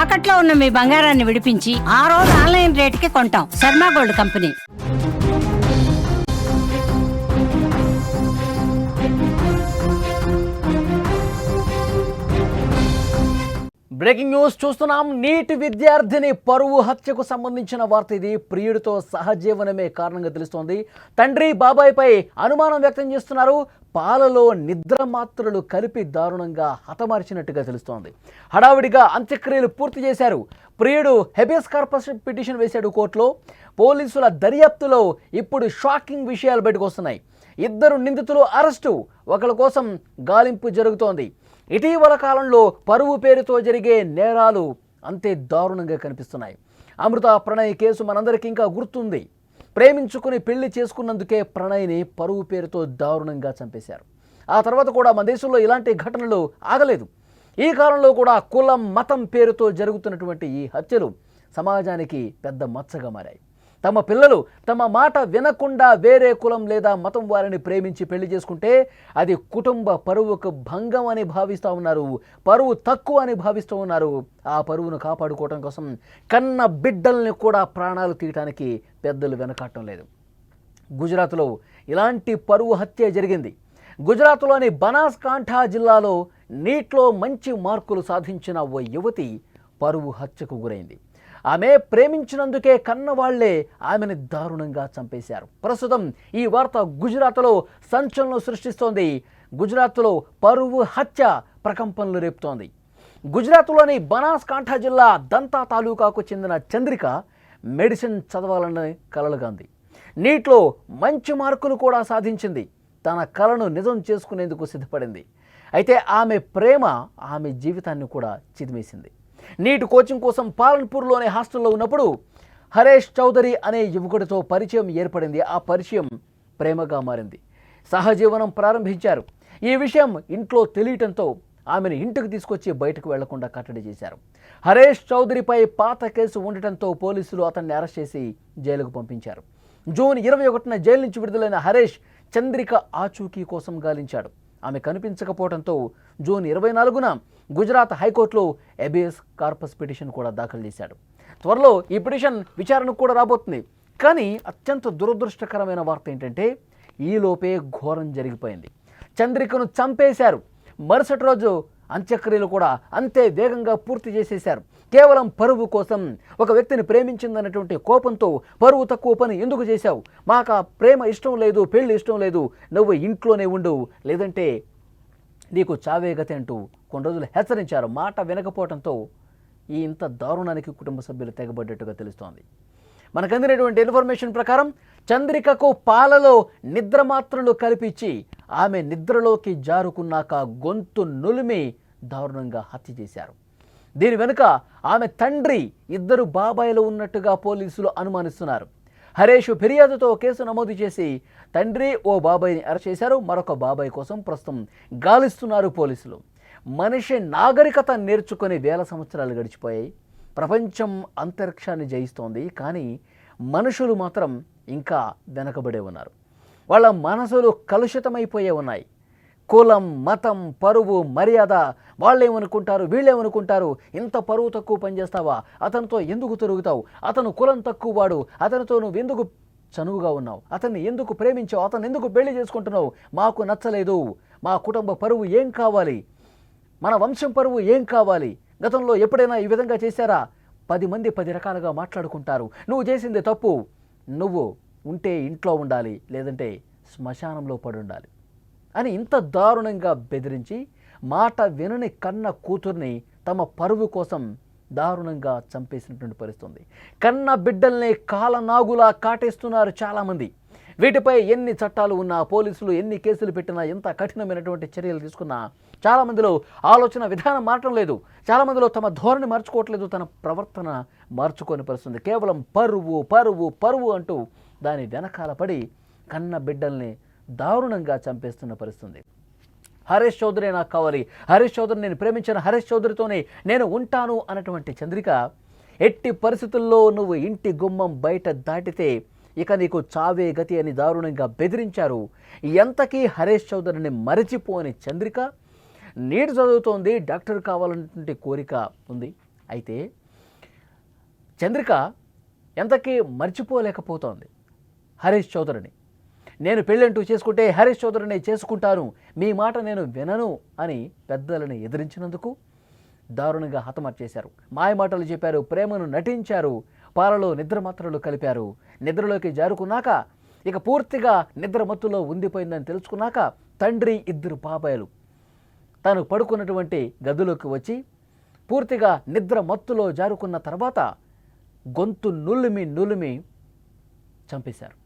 తాకట్లో ఉన్న మీ బంగారాన్ని విడిపించి ఆ రోజు ఆన్లైన్ రేటుకి కొంటాం. Sharma gold company. Breaking news చూస్తున్నాం. నీట్ విద్యార్థిని పరువు హత్యకు సంబంధించిన వార్త ఇది. ప్రియుడితో సహజీవనమే కారణంగా తెలుస్తోంది. తండ్రి బాబాయ్పై అనుమానం వ్యక్తం చేస్తున్నారు. పాలలో నిద్ర మాత్రలు కలిపి దారుణంగా హతమార్చినట్టుగా తెలుస్తోంది. హడావిడిగా అంత్యక్రియలు పూర్తి చేశారు. ప్రియుడు హెబియస్ కార్పస్ పిటిషన్ వేశాడు కోర్టులో. పోలీసుల దర్యాప్తులో ఇప్పుడు షాకింగ్ విషయాలు బయటకు వస్తున్నాయి. ఇద్దరు నిందితులు అరెస్టు, ఒకరి కోసం గాలింపు జరుగుతోంది. ఇటీవల కాలంలో పరువు పేరుతో జరిగే నేరాలు అంతే దారుణంగా కనిపిస్తున్నాయి. అమృత ప్రణయ్ కేసు మనందరికీ ఇంకా గుర్తుంది. ప్రేమించుకుని పెళ్లి చేసుకున్నందుకే ప్రణయ్ని పరువు పేరుతో దారుణంగా చంపేశారు. ఆ తర్వాత కూడా మన దేశంలో ఇలాంటి ఘటనలు ఆగలేదు. ఈ కాలంలో కూడా కులం మతం పేరుతో జరుగుతున్నటువంటి ఈ హత్యలు సమాజానికి పెద్ద మచ్చగా మారాయి. తమ పిల్లలు తమ మాట వినకుండా వేరే కులం లేదా మతం వారిని ప్రేమించి పెళ్లి చేసుకుంటే అది కుటుంబ పరువుకు భంగం అని భావిస్తూ ఉన్నారు. పరువు తక్కువ అని భావిస్తూ ఉన్నారు. ఆ పరువును కాపాడుకోవడం కోసం కన్న బిడ్డల్ని కూడా ప్రాణాలు తీయటానికి పెద్దలు వెనకాడటం లేదు. గుజరాత్లో ఇలాంటి పరువు హత్య జరిగింది. గుజరాత్లోని బనాస్కాంఠా జిల్లాలో నీట్లో మంచి మార్కులు సాధించిన ఓ యువతి పరువు హత్యకు గురైంది. ఆమె ప్రేమించినందుకే కన్నవాళ్లే ఆమెను దారుణంగా చంపేశారు. ప్రస్తుతం ఈ వార్త గుజరాత్లో సంచలనం సృష్టిస్తోంది. గుజరాత్లో పరువు హత్య ప్రకంపనలు రేపుతోంది. గుజరాత్లోని బనాస్కాంఠా జిల్లా దంతా తాలూకాకు చెందిన చంద్రిక మెడిసిన్ చదవాలని కలలుగాంది. నీట్లో మంచి మార్కులు కూడా సాధించింది. తన కలను నిజం చేసుకునేందుకు సిద్ధపడింది. అయితే ఆమె ప్రేమ ఆమె జీవితాన్ని కూడా చిదిమేసింది. నీట్ కోచింగ్ కోసం పాలన్పూర్లోని హాస్టల్లో ఉన్నప్పుడు హరేష్ చౌదరి అనే యువకుడితో పరిచయం ఏర్పడింది. ఆ పరిచయం ప్రేమగా మారింది. సహజీవనం ప్రారంభించారు. ఈ విషయం ఇంట్లో తెలియటంతో ఆమెను ఇంటికి తీసుకొచ్చి బయటకు వెళ్లకుండా కట్టడి చేశారు. హరేష్ చౌదరిపై పాత కేసు ఉండటంతో పోలీసులు అతన్ని అరెస్ట్ చేసి జైలుకు పంపించారు. జూన్ 21న జైలు నుంచి విడుదలైన హరేష్ చంద్రిక ఆచూకీ కోసం గాలించాడు. ఆమె కనిపించకపోవడంతో జూన్ 24న గుజరాత్ హైకోర్టులో హెబియస్ కార్పస్ పిటిషన్ కూడా దాఖలు చేశాడు. త్వరలో ఈ పిటిషన్ విచారణకు కూడా రాబోతుంది. కానీ అత్యంత దురదృష్టకరమైన వార్త ఏంటంటే ఈలోపే ఘోరం జరిగిపోయింది. చంద్రికను చంపేశారు. మరుసటి రోజు అంత్యక్రియలు కూడా అంతే వేగంగా పూర్తి చేసేశారు. కేవలం పరువు కోసం, ఒక వ్యక్తిని ప్రేమించిందన్నటువంటి కోపంతో పరువు తక్కువ పని ఎందుకు చేశావు, మాకు ప్రేమ ఇష్టం లేదు, పెళ్లి ఇష్టం లేదు, నువ్వు ఇంట్లోనే ఉండు, లేదంటే నీకు చావే గతి అంటూ కొన్ని రోజులు హెచ్చరించారు. మాట వినకపోవడంతో ఈ ఇంత దారుణానికి కుటుంబ సభ్యులు తెగబడ్డట్టుగా తెలుస్తోంది. మనకు అందినటువంటి ఇన్ఫర్మేషన్ ప్రకారం చంద్రికకు పాలలో నిద్ర మాత్రలు కల్పించి ఆమె నిద్రలోకి జారుకున్నాక గొంతు నులిమి దారుణంగా హత్య చేశారు. దీని వెనుక ఆమె తండ్రి, ఇద్దరు బాబాయిలు ఉన్నట్టుగా పోలీసులు అనుమానిస్తున్నారు. హరేష్ ఫిర్యాదుతో కేసు నమోదు చేసి తండ్రి ఓ బాబాయిని అరెస్ట్ చేశారు. మరొక బాబాయ్ కోసం ప్రస్తుతం గాలిస్తున్నారు పోలీసులు. మనిషి నాగరికత నేర్చుకుని వేల సంవత్సరాలు గడిచిపోయాయి. ప్రపంచం అంతరిక్షాన్ని జయిస్తోంది. కానీ మనుషులు మాత్రం ఇంకా వెనకబడే ఉన్నారు. వాళ్ళ మనసులు కలుషితమైపోయే ఉన్నాయి. కులం, మతం, పరువు, మర్యాద, వాళ్ళేమనుకుంటారు, వీళ్ళేమనుకుంటారు, ఇంత పరువు తక్కువ పనిచేస్తావా, అతనితో ఎందుకు తిరుగుతావు, అతను కులం తక్కువ వాడు, అతనితో నువ్వు ఎందుకు చనువుగా ఉన్నావు, అతన్ని ఎందుకు ప్రేమించావు, అతను ఎందుకు పెళ్లి చేసుకుంటున్నావు, మాకు నచ్చలేదు, మా కుటుంబ పరువు ఏం కావాలి, మన వంశం పరువు ఏం కావాలి, గతంలో ఎప్పుడైనా ఈ విధంగా చేశారా, 10 మంది 10 రకాలుగా మాట్లాడుకుంటారు, నువ్వు చేసింది తప్పు, నువ్వు ఉంటే ఇంట్లో ఉండాలి, లేదంటే శ్మశానంలో పడి ఉండాలి అని ఇంత దారుణంగా బెదిరించి మాట వినని కన్న కూతుర్ని తమ పరువు కోసం దారుణంగా చంపేసినటువంటి పరిస్థితుంది. కన్న బిడ్డల్ని కాలనాగులా కాటేస్తున్నారు చాలామంది. వీటిపై ఎన్ని చట్టాలు ఉన్నా, పోలీసులు ఎన్ని కేసులు పెట్టినా, ఎంత కఠినమైనటువంటి చర్యలు తీసుకున్నా చాలామందిలో ఆలోచన విధానం మారటం లేదు. చాలామందిలో తమ ధోరణి మార్చుకోవట్లేదు, తన ప్రవర్తన మార్చుకొని పరిస్థితుంది. కేవలం పరువు పరువు పరువు అంటూ దాని వెనకాల పడి కన్న బిడ్డల్ని దారుణంగా చంపేస్తున్న పరిస్థితుంది. హరీష్ చౌదరి నాకు కావాలి, హరీష్ చౌదరి నేను ప్రేమించిన హరీష్ చౌదరితోనే నేను ఉంటాను అన్నటువంటి చంద్రిక ఎట్టి పరిస్థితుల్లో నువ్వు ఇంటి గుమ్మం బయట దాటితే ఇక నీకు చావే గతి అని దారుణంగా బెదిరించారు. ఎంతకీ హరీష్ చౌదరిని మరచిపోని చంద్రిక నీట్ చదువుతోంది, డాక్టర్ కావాలన్నటువంటి కోరిక ఉంది. అయితే చంద్రిక ఎంతకీ మర్చిపోలేకపోతోంది హరీష్ చౌదరిని. నేను పెళ్ళంటూ చేసుకుంటే హరీష్ చౌదరిని చేసుకుంటాను, మీ మాట నేను వినను అని పెద్దలని ఎదిరించినందుకు దారుణంగా హతమార్చేశారు. మాయ మాటలు చెప్పారు, ప్రేమను నటించారు, పాలలో నిద్ర మాత్రలు కలిపారు. నిద్రలోకి జారుకున్నాక ఇక పూర్తిగా నిద్ర మత్తులో ఉండిపోయిందని తెలుసుకున్నాక తండ్రి, 2 బాబాయిలు తాను పడుకున్నటువంటి గదిలోకి వచ్చి పూర్తిగా నిద్ర మత్తులో జారుకున్న తర్వాత గొంతు నులిమి చంపేశారు.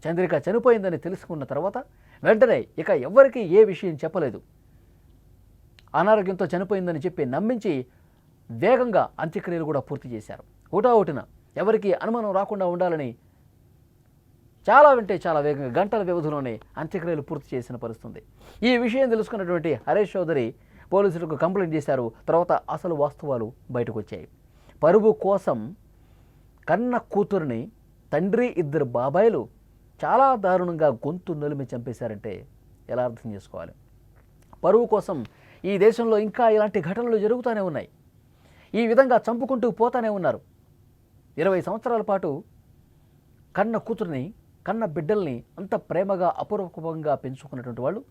చంద్రిక చనిపోయిందని తెలుసుకున్న తర్వాత వెంటనే ఇక ఎవ్వరికీ ఏ విషయం చెప్పలేదు. అనారోగ్యంతో చనిపోయిందని చెప్పి నమ్మించి వేగంగా అంత్యక్రియలు కూడా పూర్తి చేశారు. హుటాహుటిన ఎవరికి అనుమానం రాకుండా ఉండాలని చాలా వేగంగా గంటల వ్యవధిలోనే అంత్యక్రియలు పూర్తి చేసిన పరిస్థితుంది. ఈ విషయం తెలుసుకున్నటువంటి హరీష్ చౌదరి పోలీసులకు కంప్లైంట్ చేశారు. తర్వాత అసలు వాస్తవాలు బయటకు వచ్చాయి. పరువు కోసం కన్న కూతురిని తండ్రి, 2 బాబాయిలు చాలా దారుణంగా గొంతు నులిమి చంపేశారంటే ఎలా అర్థం చేసుకోవాలి? పరువు కోసం ఈ దేశంలో ఇంకా ఇలాంటి ఘటనలు జరుగుతూనే ఉన్నాయి. ఈ విధంగా చంపుకుంటూ పోతానే ఉన్నారు. 20 సంవత్సరాల పాటు కన్న కూతురిని, కన్న బిడ్డల్ని అంత ప్రేమగా అపూర్వకంగా పెంచుకున్నటువంటి వాళ్ళు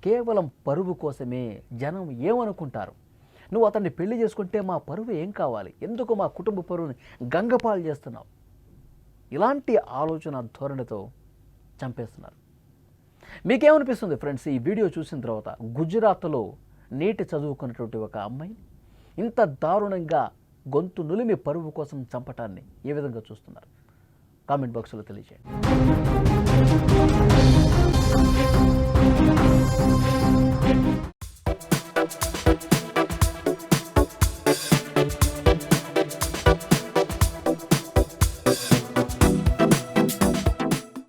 కేవలం పరువు కోసమే. జనం ఏమనుకుంటారు, నువ్వు అతన్ని పెళ్లి చేసుకుంటే మా పరువు ఏం కావాలి, ఎందుకు మా కుటుంబ పరువుని గంగపాలు చేస్తున్నావు, ఇలాంటి ఆలోచన ధోరణితో చంపేస్తున్నారు. మీకేమనిపిస్తుంది ఫ్రెండ్స్? ఈ వీడియో చూసిన తర్వాత గుజరాత్లో నీట్ చదువుకున్నటువంటి ఒక అమ్మాయి ఇంత దారుణంగా గొంతు నులిమి పరువు కోసం చంపటాన్ని ఏ విధంగా చూస్తున్నారు? కామెంట్ బాక్స్లో తెలియజేయండి.